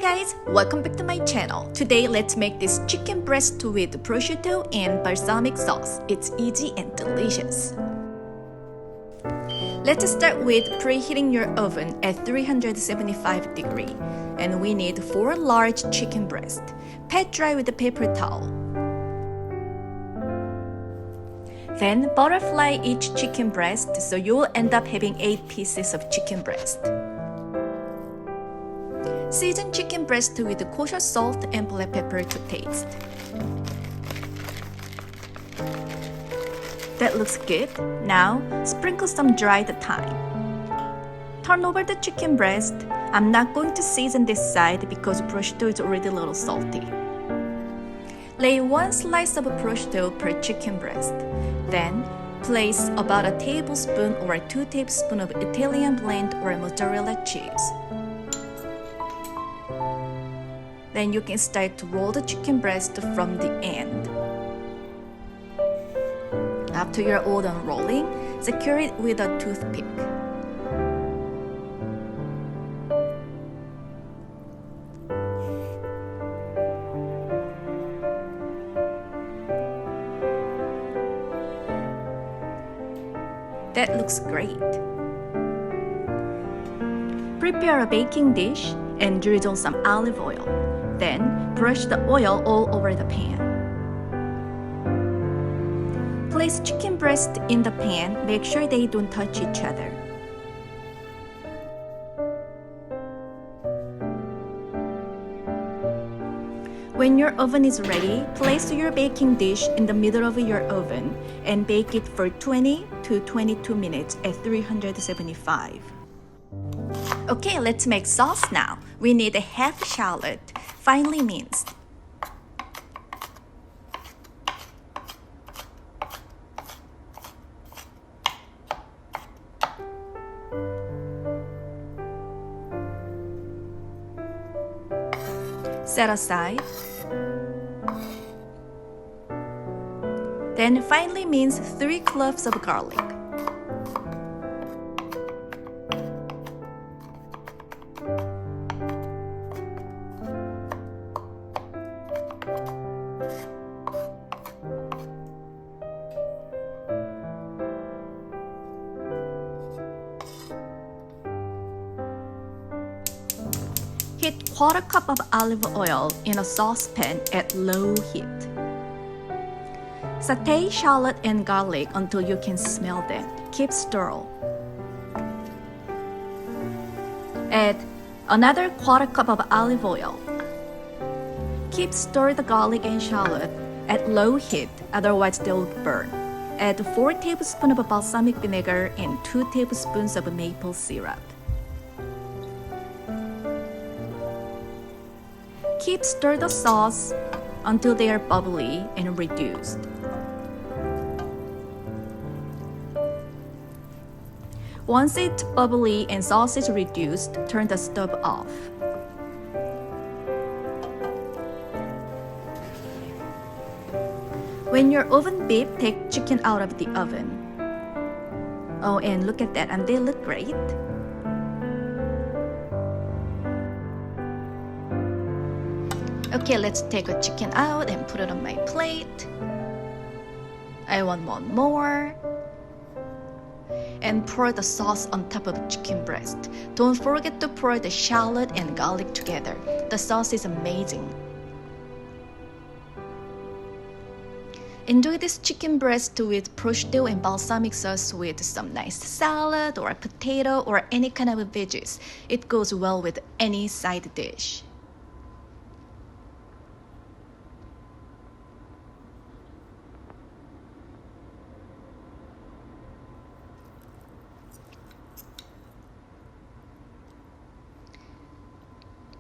guys, welcome back to my channel. Today let's make this chicken breast with prosciutto and balsamic sauce. It's easy and delicious. Let's start with preheating your oven at 375 degrees. And we need 4 large chicken breasts. Pat dry with a paper towel. Then butterfly each chicken breast so you'll end up having 8 pieces of chicken breast. Season chicken breast with kosher salt and black pepper to taste. That looks good. Now, sprinkle some dried thyme. Turn over the chicken breast. I'm not going to season this side because prosciutto is already a little salty. Lay 1 slice of prosciutto per chicken breast. Then, place about a tablespoon or 2 tablespoons of Italian blend or mozzarella cheese. Then you can start to roll the chicken breast from the end. After you're all done rolling, secure it with a toothpick. That looks great. Prepare a baking dish and drizzle some olive oil. Then, brush the oil all over the pan. Place chicken breast in the pan. Make sure they don't touch each other. When your oven is ready, place your baking dish in the middle of your oven and bake it for 20 to 22 minutes at 375. Okay, let's make sauce now. We need a half shallot, finely minced. Set aside. Then finely mince 3 cloves of garlic. Heat 1/4 cup of olive oil in a saucepan at low heat. Sauté shallot and garlic until you can smell them. Keep stirring. Add another 1/4 cup of olive oil. Keep stir the garlic and shallot at low heat, otherwise they will burn. Add 4 tablespoons of balsamic vinegar and 2 tablespoons of maple syrup. Keep stir the sauce until they are bubbly and reduced. Once it's bubbly and sauce is reduced, turn the stove off. When your oven beep, take chicken out of the oven. Oh, and look at that, and they look great. Okay, let's take a chicken out and put it on my plate. I want one more. And pour the sauce on top of the chicken breast. Don't forget to pour the shallot and garlic together. The sauce is amazing. Enjoy this chicken breast with prosciutto and balsamic sauce with some nice salad or potato or any kind of veggies. It goes well with any side dish.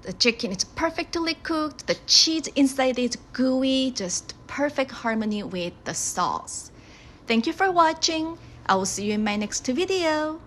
The chicken is perfectly cooked, the cheese inside is gooey, just perfect harmony with the sauce. Thank you for watching. I will see you in my next video.